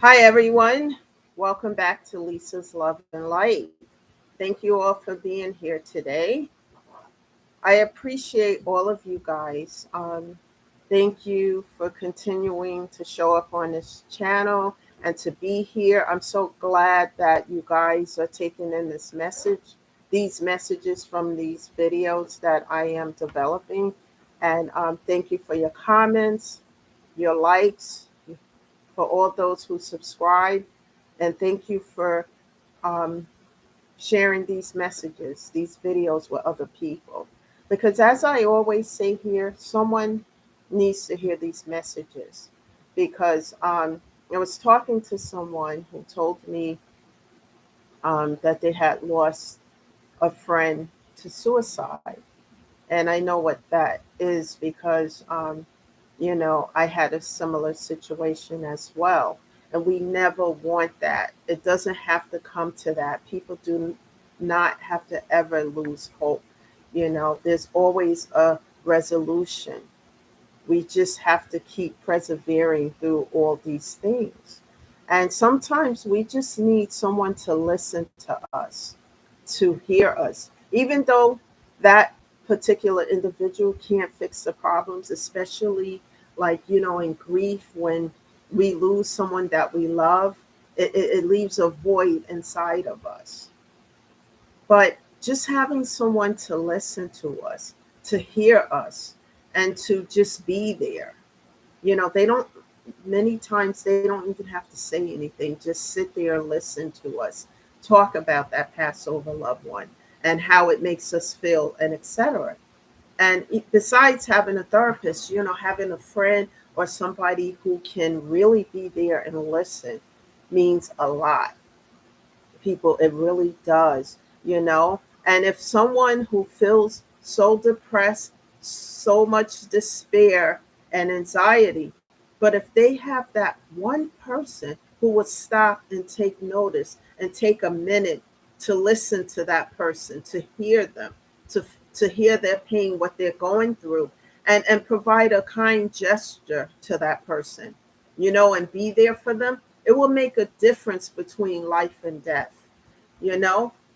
Hi, everyone. Welcome back to Lisa's Love and Light. Thank you all for being here today. I appreciate all of you guys. Thank you for continuing to show up on this channel and to be here. I'm so glad that you guys are taking in these messages from these videos that I am developing. And thank you for your comments, your likes, for all those who subscribe. And thank you for um, sharing these messages, these videos with other people. Because as I always say here, someone needs to hear these messages. Because I was talking to someone who told me that they had lost a friend to suicide. And I know what that is because, I had a similar situation as well. And we never want that. It doesn't have to come to that. People do not have to ever lose hope. There's always a resolution. We just have to keep persevering through all these things. And sometimes we just need someone to listen to us, to hear us. Even though that particular individual can't fix the problems, especially like, in grief when we lose someone that we love, it leaves a void inside of us. But just having someone to listen to us, to hear us, and to just be there. They don't, many times, they don't even have to say anything. Just sit there and listen to us, talk about that Passover loved one and how it makes us feel, and etc. And besides having a therapist, having a friend or somebody who can really be there and listen means a lot, people. It really does. And if someone who feels so depressed, so much despair and anxiety, but if they have that one person who would stop and take notice and take a minute to listen to that person, to hear them, to hear their pain, what they're going through, and provide a kind gesture to that person, and be there for them, it will make a difference between life and death.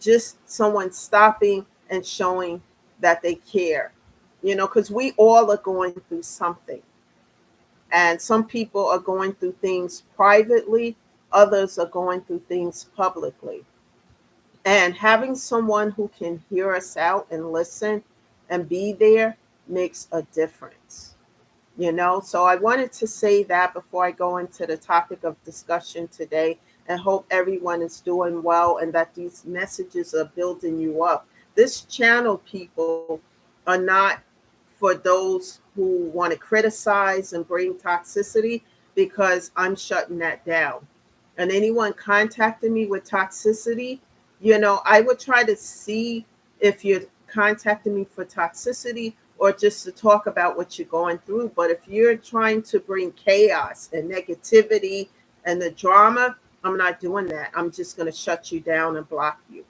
Just someone stopping and showing that they care, because we all are going through something. And some people are going through things privately, others are going through things publicly. And having someone who can hear us out and listen and be there makes a difference. So I wanted to say that before I go into the topic of discussion today, and hope everyone is doing well and that these messages are building you up. This channel, people, are not for those who want to criticize and bring toxicity, because I'm shutting that down. And anyone contacting me with toxicity, I would try to see if you're contacting me for toxicity or just to talk about what you're going through. But if you're trying to bring chaos and negativity and the drama, I'm not doing that. I'm just going to shut you down and block you.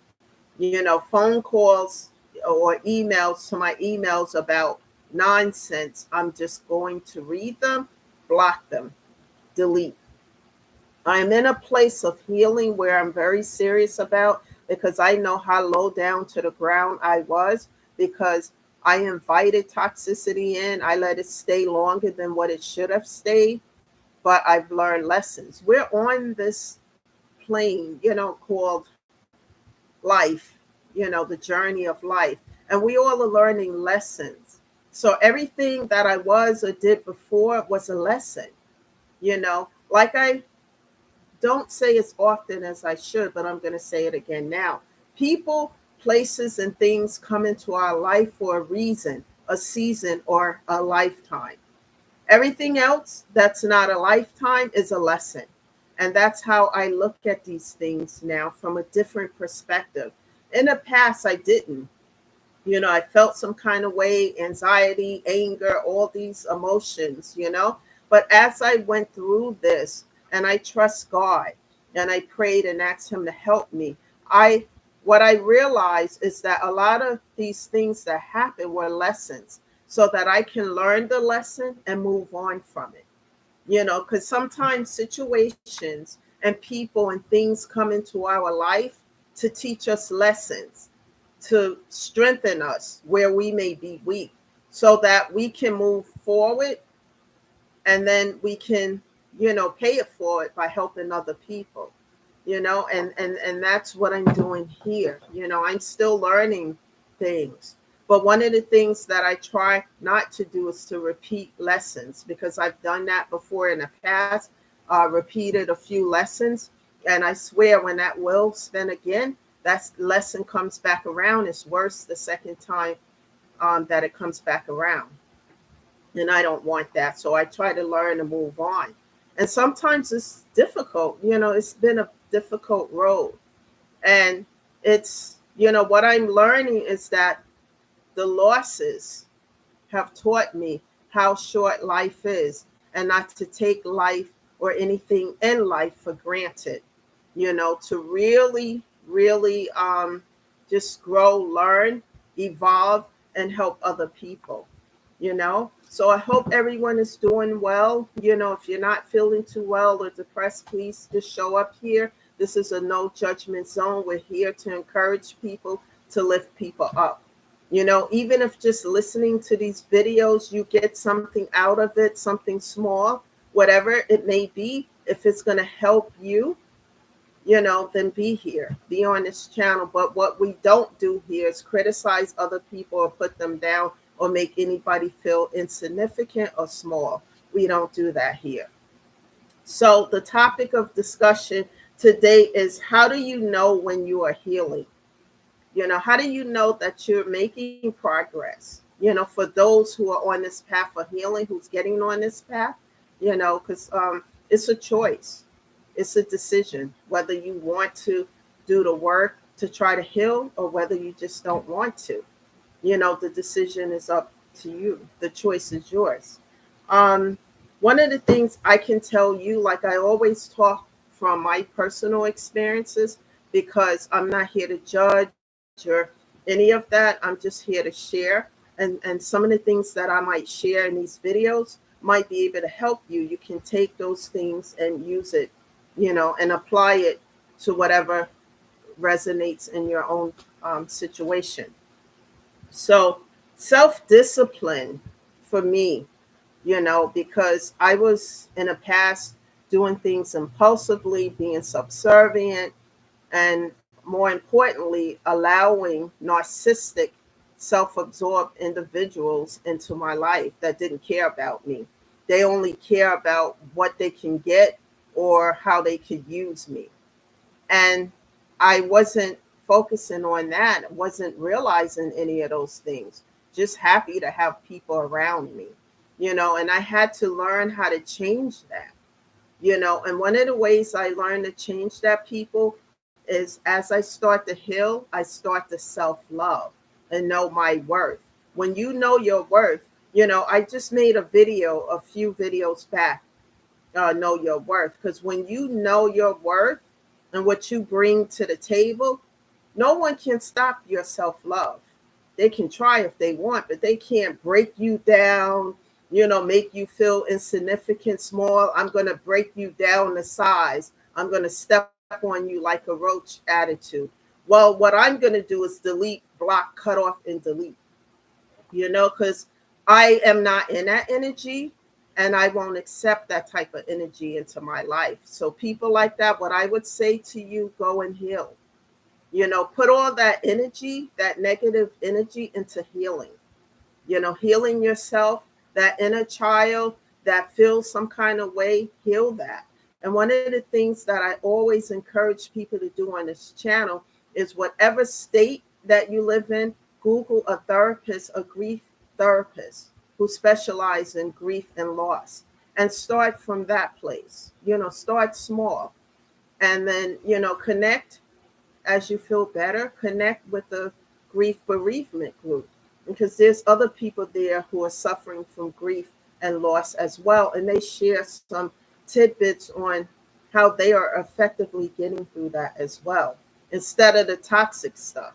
Phone calls or emails to my emails about nonsense, I'm just going to read them, block them, delete. I'm in a place of healing where I'm very serious about, because I know how low down to the ground I was, because I invited toxicity in. I let it stay longer than what it should have stayed, but I've learned lessons. We're on this plane, called life, the journey of life, and we all are learning lessons. So everything that I was or did before was a lesson, like I don't say as often as I should, but I'm going to say it again now. People, places, and things come into our life for a reason, a season, or a lifetime. Everything else that's not a lifetime is a lesson. And that's how I look at these things now, from a different perspective. In the past, I didn't. I felt some kind of way, anxiety, anger, all these emotions. But as I went through this, and I trust God, and I prayed and asked Him to help me, I what I realized is that a lot of these things that happened were lessons, so that I can learn the lesson and move on from it. because sometimes situations and people and things come into our life to teach us lessons, to strengthen us where we may be weak, so that we can move forward, and then we can, pay it forward by helping other people, and that's what I'm doing here. I'm still learning things. But one of the things that I try not to do is to repeat lessons, because I've done that before in the past, repeated a few lessons. And I swear, when that will spin again, that lesson comes back around. It's worse the second time that it comes back around. And I don't want that. So I try to learn to move on. And sometimes it's difficult. It's been a difficult road. And it's, what I'm learning is that the losses have taught me how short life is, and not to take life or anything in life for granted, to really, really just grow, learn, evolve, and help other people. So I hope everyone is doing well. If you're not feeling too well or depressed, please just show up here. This is a no judgment zone. We're here to encourage people, to lift people up. Even if just listening to these videos, you get something out of it, something small, whatever it may be, if it's going to help you, then be here, be on this channel. But what we don't do here is criticize other people or put them down or make anybody feel insignificant or small. We don't do that here. So the topic of discussion today is, how do you know when you are healing? How do you know that you're making progress? For those who are on this path of healing, who's getting on this path, because it's a choice. It's a decision whether you want to do the work to try to heal, or whether you just don't want to. The decision is up to you. The choice is yours. One of the things I can tell you, like I always talk from my personal experiences, because I'm not here to judge or any of that. I'm just here to share. And some of the things that I might share in these videos might be able to help you. You can take those things and use it, and apply it to whatever resonates in your own situation. So self-discipline for me, because I was in the past doing things impulsively, being subservient, and more importantly, allowing narcissistic, self-absorbed individuals into my life that didn't care about me. They only care about what they can get or how they could use me. And I wasn't focusing on that, wasn't realizing any of those things. Just happy to have people around me, and I had to learn how to change that, and one of the ways I learned to change that, people, is as I start to heal, I start to self-love and know my worth. When you know your worth, I just made a few videos back, know your worth. Because when you know your worth and what you bring to the table, no one can stop your self-love. They can try if they want, but they can't break you down, make you feel insignificant, small. I'm going to break you down to size. I'm going to step on you like a roach attitude. Well, what I'm going to do is delete, block, cut off, and delete, because I am not in that energy, and I won't accept that type of energy into my life. So people like that, what I would say to you, go and heal. Put all that energy, that negative energy, into healing. Healing yourself, that inner child that feels some kind of way, heal that. And one of the things that I always encourage people to do on this channel is, whatever state that you live in, Google a therapist, a grief therapist who specialize in grief and loss, and start from that place. Start small, and then, connect as you feel better. Connect with the grief bereavement group, because there's other people there who are suffering from grief and loss as well, and they share some tidbits on how they are effectively getting through that as well, instead of the toxic stuff,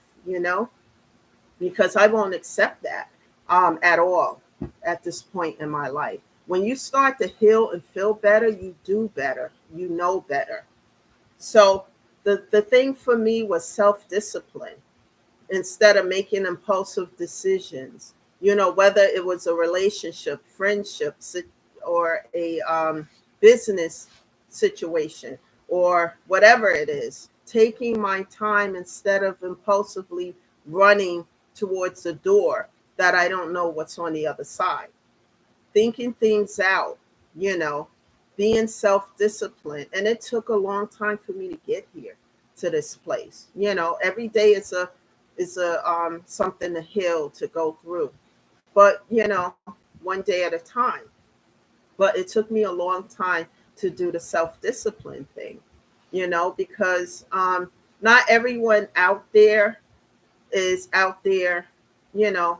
because I won't accept that at all at this point in my life. When you start to heal and feel better, you do better, you know better. So the thing for me was self-discipline instead of making impulsive decisions. Whether it was a relationship, friendship, or a business situation, or whatever it is, taking my time instead of impulsively running towards the door that I don't know what's on the other side. Thinking things out, you know, being self-disciplined. And it took a long time for me to get here to this place. Every day is a something to heal, to go through. But one day at a time. But it took me a long time to do the self-discipline thing, because not everyone out there is out there, you know,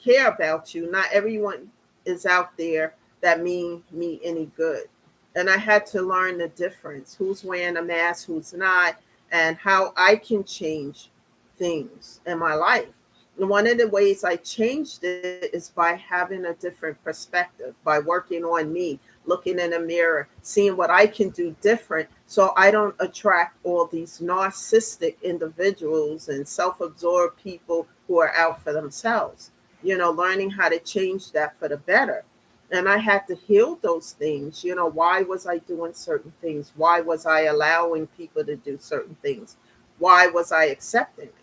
care about you. Not everyone is out there that mean me any good. And I had to learn the difference: who's wearing a mask, who's not, and how I can change things in my life. And one of the ways I changed it is by having a different perspective, by working on me, looking in a mirror, seeing what I can do different so I don't attract all these narcissistic individuals and self absorbed people who are out for themselves. Learning how to change that for the better. And I had to heal those things. Why was I doing certain things? Why was I allowing people to do certain things? Why was I accepting it?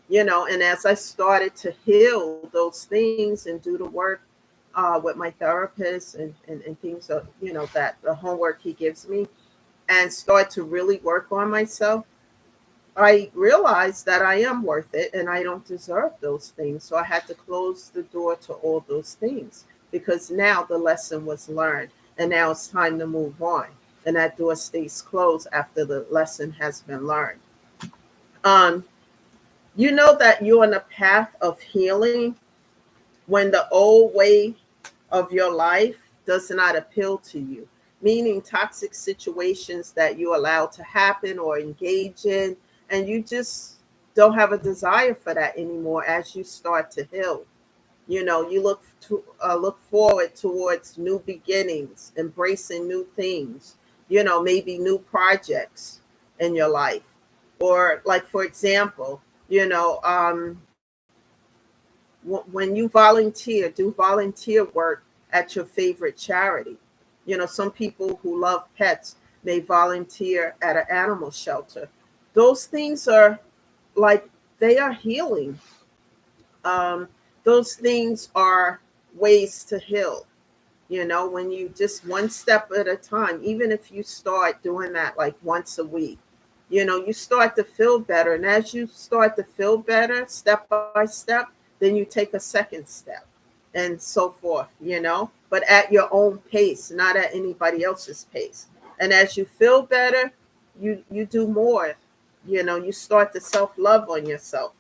And as I started to heal those things and do the work with my therapist, and things, that the homework he gives me, and start to really work on myself, I realized that I am worth it and I don't deserve those things. So I had to close the door to all those things, because now the lesson was learned and now it's time to move on. And that door stays closed after the lesson has been learned. Um, you know that you're on a path of healing when the old way of your life does not appeal to you, meaning toxic situations that you allow to happen or engage in, and you just don't have a desire for that anymore as you start to heal. You look forward towards new beginnings, embracing new things, maybe new projects in your life. Or, like, for example, when you volunteer, do volunteer work at your favorite charity. Some people who love pets may volunteer at an animal shelter. Those things are, like, they are healing. Um, those things are ways to heal. When you just one step at a time, even if you start doing that like once a week, you start to feel better. And as you start to feel better, step by step, then you take a second step, and so forth. But at your own pace, not at anybody else's pace. And as you feel better, you do more. You start to self-love on yourself.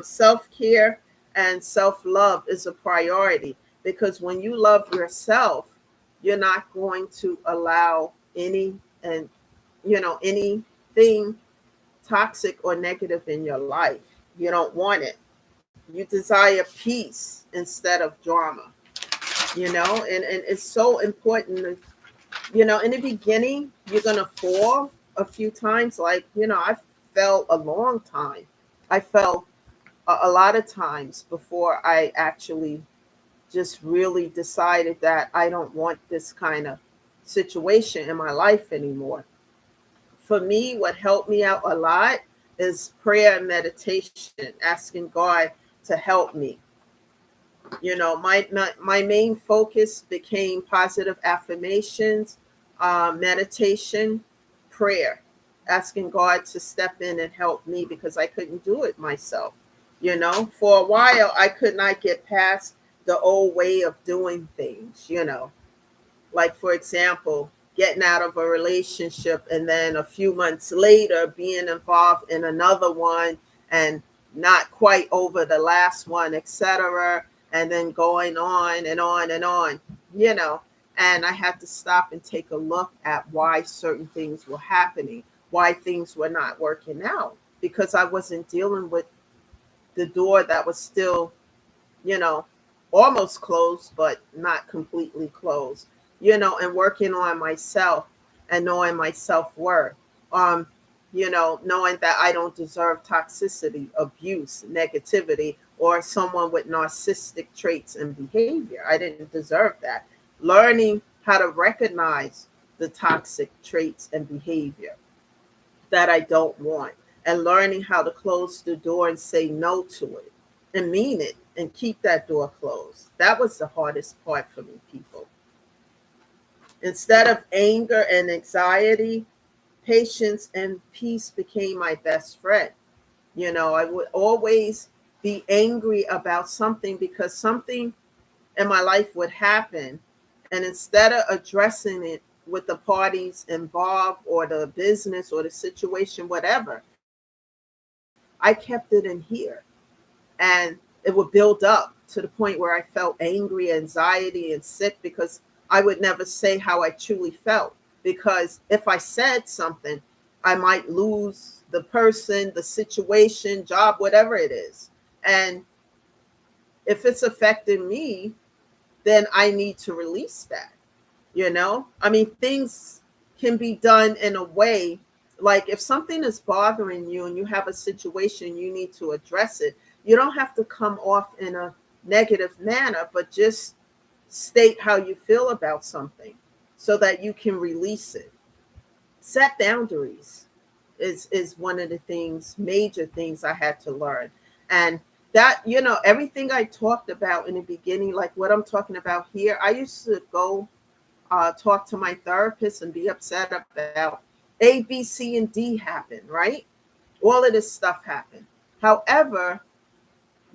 Self-care and self-love is a priority, because when you love yourself, you're not going to allow and anything toxic or negative in your life. You don't want it. You desire peace instead of drama. And it's so important. In the beginning, you're gonna fall a few times. Like, I fell a long time. I fell a lot of times before I actually just really decided that I don't want this kind of situation in my life anymore. For me, what helped me out a lot is prayer and meditation, asking God to help me. My main focus became positive affirmations, meditation, prayer, asking God to step in and help me, because I couldn't do it myself. For a while, I could not get past the old way of doing things. Like, for example, getting out of a relationship and then a few months later being involved in another one, and not quite over the last one, etc., and then going on and on and on. you know and I had to stop and take a look at why certain things were happening, why things were not working out, because I wasn't dealing with the door that was still, you know almost closed, but not completely closed, and working on myself and knowing my self-worth. Um, knowing that I don't deserve toxicity, abuse, negativity, or someone with narcissistic traits and behavior. I didn't deserve that. Learning how to recognize the toxic traits and behavior that I don't want, and learning how to close the door and say no to it and mean it and keep that door closed. That was the hardest part for me, people. Instead of anger and anxiety, patience and peace became my best friend. I would always be angry about something because something in my life would happen. And instead of addressing it with the parties involved or the business or the situation, whatever, I kept it in here. And it would build up to the point where I felt angry, anxiety, and sick because I would never say how I truly felt. Because if I said something, I might lose the person, the situation, job, whatever it is. And if it's affecting me, then I need to release that. I mean, things can be done in a way, like if something is bothering you and you have a situation, you need to address it. You don't have to come off in a negative manner, but just state how you feel about something so that you can release it. Set boundaries is one of the things, major things I had to learn. And that, everything I talked about in the beginning, like what I'm talking about here, I used to go talk to my therapist and be upset about A, B, C, and D happen, right? All of this stuff happened. However,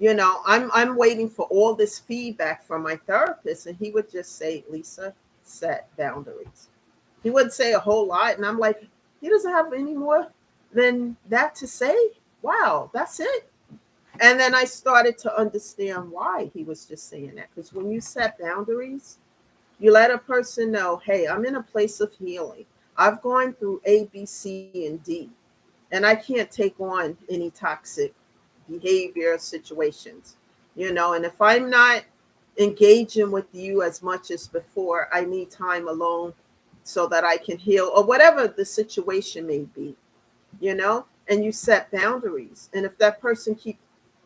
I'm waiting for all this feedback from my therapist, and he would just say, Lisa, set boundaries. He wouldn't say a whole lot, and I'm like, he doesn't have any more than that to say. Wow, that's it. And then I started to understand why he was just saying that. Because when you set boundaries, you let a person know, hey, I'm in a place of healing. I've gone through A, B, C, and D, and I can't take on any toxic behavior situations, and if I'm not engaging with you as much as before, I need time alone so that I can heal or whatever the situation may be, and you set boundaries. And if that person keeps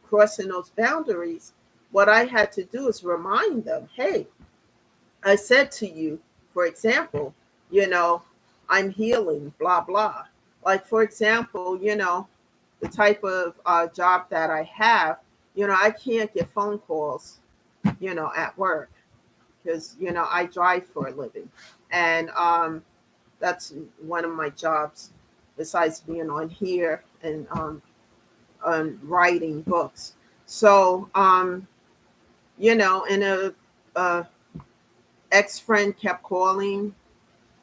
crossing those boundaries, what I had to do is remind them, hey, I said to you, for example, you know, I'm healing, blah, blah. Like, for example, the type of job that I have, I can't get phone calls, at work because, I drive for a living. And that's one of my jobs besides being on here and on writing books. So, and a ex-friend kept calling,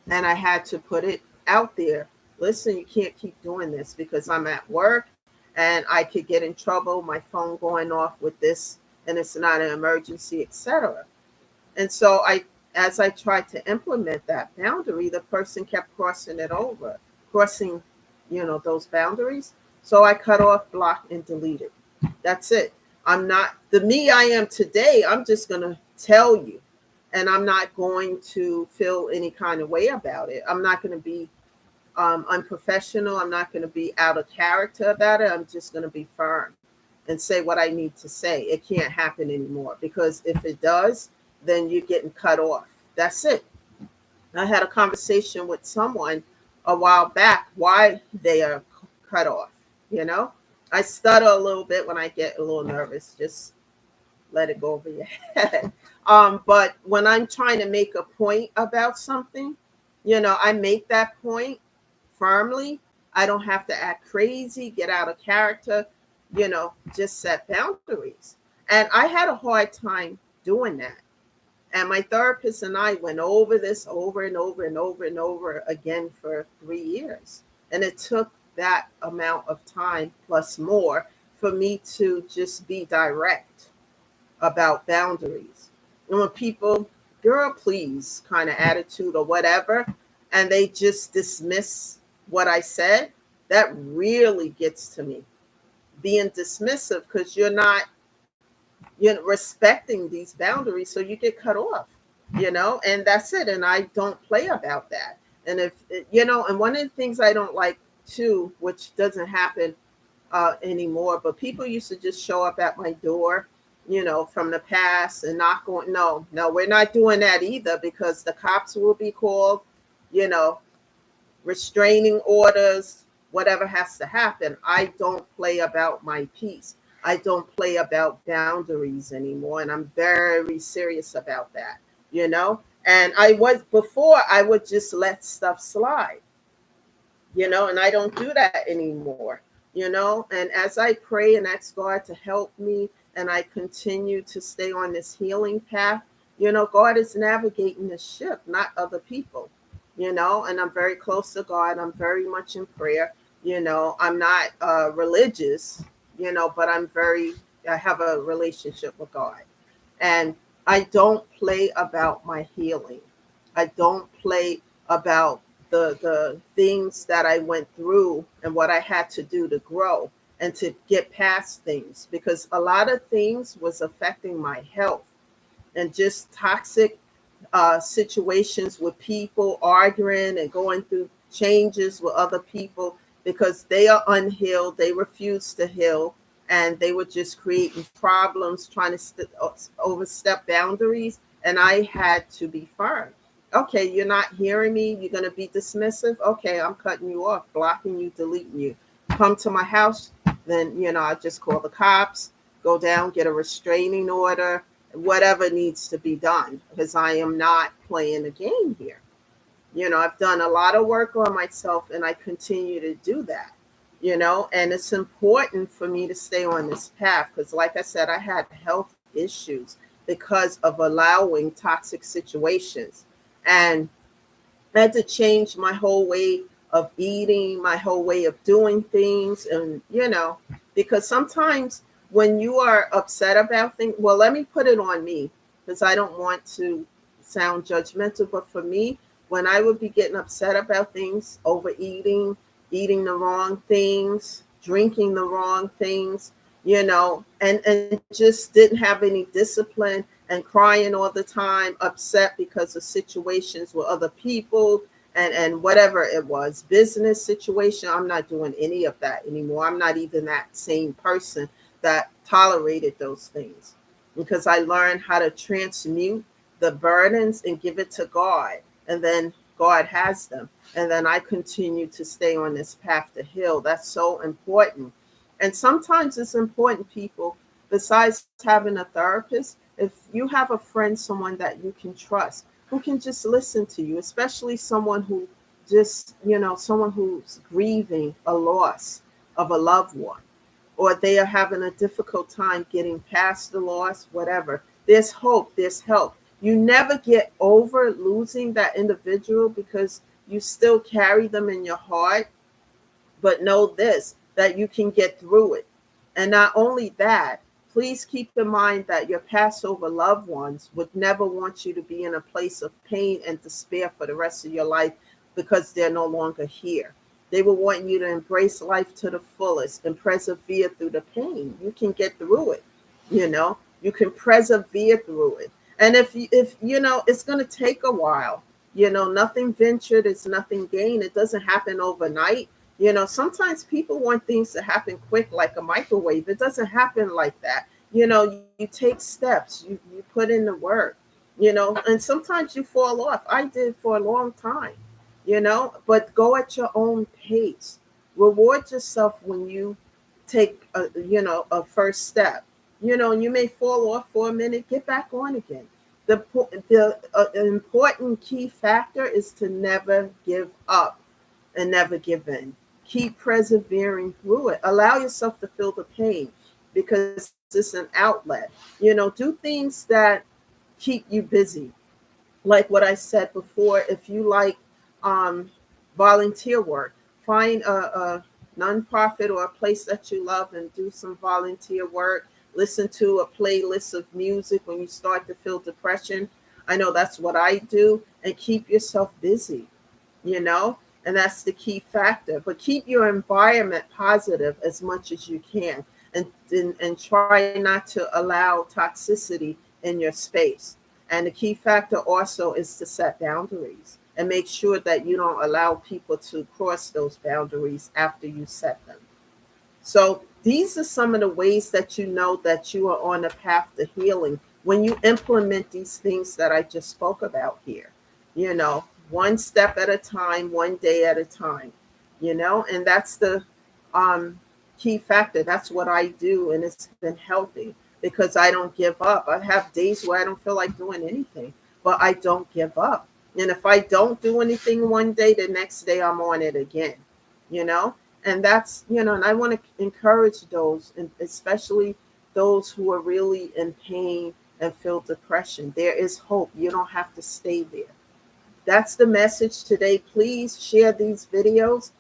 and I had to put it out there. Listen, you can't keep doing this because I'm at work and I could get in trouble, my phone going off with this, and it's not an emergency, etc. And so as I tried to implement that boundary, the person kept crossing it over, crossing, those boundaries. So I cut off, blocked, and deleted. That's it. I'm not the me I am today. I'm just going to tell you, and I'm not going to feel any kind of way about it. I'm not going to be unprofessional. I'm not going to be out of character about it. I'm just going to be firm and say what I need to say. It can't happen anymore because if it does, then you're getting cut off. That's it. I had a conversation with someone a while back why they are cut off. You know, I stutter a little bit when I get a little nervous. Just let it go over your head. But when I'm trying to make a point about something, I make that point firmly. I don't have to act crazy, get out of character, just set boundaries. And I had a hard time doing that. And my therapist and I went over this over and over and over and over again for 3 years. And it took that amount of time plus more for me to just be direct about boundaries. And when people, girl, please kind of attitude or whatever, and they just dismiss what I said, that really gets to me. Being dismissive because you're not respecting these boundaries, so you get cut off, and that's it. And I don't play about that. And if and one of the things I don't like too, which doesn't happen anymore, but people used to just show up at my door, from the past and knock on. No, no, we're not doing that either, because the cops will be called, you know, restraining orders, whatever has to happen. I don't play about my peace. I don't play about boundaries anymore. And I'm very serious about that, And before, I would just let stuff slide, and I don't do that anymore, And as I pray and ask God to help me, and I continue to stay on this healing path, God is navigating the ship, not other people, and I'm very close to God. I'm very much in prayer. I'm not religious, but I have a relationship with God. And I don't play about my healing. I don't play about the things that I went through and what I had to do to grow and to get past things, because a lot of things was affecting my health, and just toxic situations with people arguing and going through changes with other people, because they are unhealed. They refuse to heal, and they were just creating problems, trying to overstep boundaries. And I had to be firm. Okay, you're not hearing me. You're going to be dismissive. Okay, I'm cutting you off, blocking you, deleting you. Come to my house, then, I just call the cops, go down, get a restraining order, whatever needs to be done, because I am not playing a game here. I've done a lot of work on myself, and I continue to do that, and it's important for me to stay on this path, because like I said, I had health issues because of allowing toxic situations. And I had to change my whole way of eating, my whole way of doing things. And, because sometimes when you are upset about things, well, let me put it on me, because I don't want to sound judgmental. But for me, when I would be getting upset about things, overeating, eating the wrong things, drinking the wrong things, and just didn't have any discipline, and crying all the time, upset because of situations with other people, and whatever it was, business situation. I'm not doing any of that anymore. I'm not even that same person that tolerated those things, because I learned how to transmute the burdens and give it to God, and then God has them. And then I continue to stay on this path to heal. That's so important. And sometimes it's important, people, besides having a therapist, if you have a friend, someone that you can trust, who can just listen to you, especially someone who someone who's grieving a loss of a loved one, or they are having a difficult time getting past the loss, whatever. There's hope, there's help. You never get over losing that individual, because you still carry them in your heart. But know this, that you can get through it. And not only that, please keep in mind that your Passover loved ones would never want you to be in a place of pain and despair for the rest of your life, because they're no longer here. They will want you to embrace life to the fullest and persevere through the pain. You can get through it. You can persevere through it. And if it's going to take a while. Nothing ventured is nothing gained. It doesn't happen overnight. Sometimes people want things to happen quick, like a microwave. It doesn't happen like that. You take steps, you put in the work, and sometimes you fall off. I did for a long time, but go at your own pace. Reward yourself when you take a first step. You may fall off for a minute, get back on again. The important key factor is to never give up and never give in. Keep persevering through it. Allow yourself to feel the pain, because it's an outlet. Do things that keep you busy. Like what I said before, if you like volunteer work, find a nonprofit or a place that you love and do some volunteer work. Listen to a playlist of music when you start to feel depression. I know that's what I do. And keep yourself busy, and that's the key factor. But keep your environment positive as much as you can. and try not to allow toxicity in your space. And the key factor also is to set boundaries and make sure that you don't allow people to cross those boundaries after you set them. So these are some of the ways that you know that you are on a path to healing when you implement these things that I just spoke about here. You know, one step at a time, one day at a time, and that's the um, key factor. That's what I do, and it's been healthy because I don't give up. I have days where I don't feel like doing anything, but I don't give up. And if I don't do anything one day, the next day I'm on it again, you know? And that's, and I want to encourage those, and especially those who are really in pain and feel depression. There is hope. You don't have to stay there. That's the message today. Please share these videos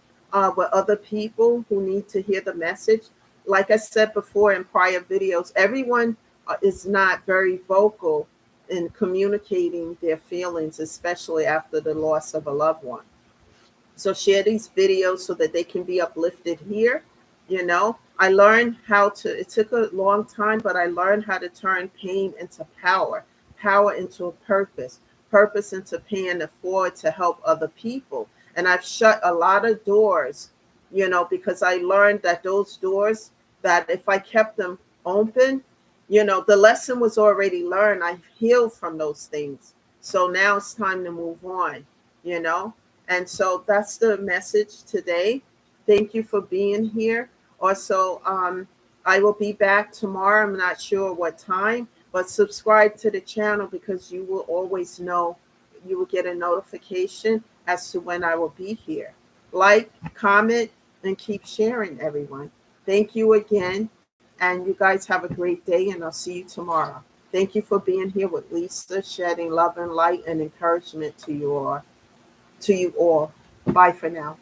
with other people who need to hear the message. Like I said before in prior videos, everyone is not very vocal in communicating their feelings, especially after the loss of a loved one. So share these videos so that they can be uplifted here. I learned how to, it took a long time, but I learned how to turn pain into power, power into a purpose into paying it forward to help other people. And I've shut a lot of doors, because I learned that those doors, that if I kept them open, the lesson was already learned. I healed from those things. So now it's time to move on, you know? And so that's the message today. Thank you for being here. Also, I will be back tomorrow. I'm not sure what time, but subscribe to the channel because you will always know, you will get a notification as to when I will be here. Like, comment, and keep sharing, everyone. Thank you again. And you guys have a great day, and I'll see you tomorrow. Thank you for being here with Lisa, shedding love and light and encouragement to you all. Bye for now.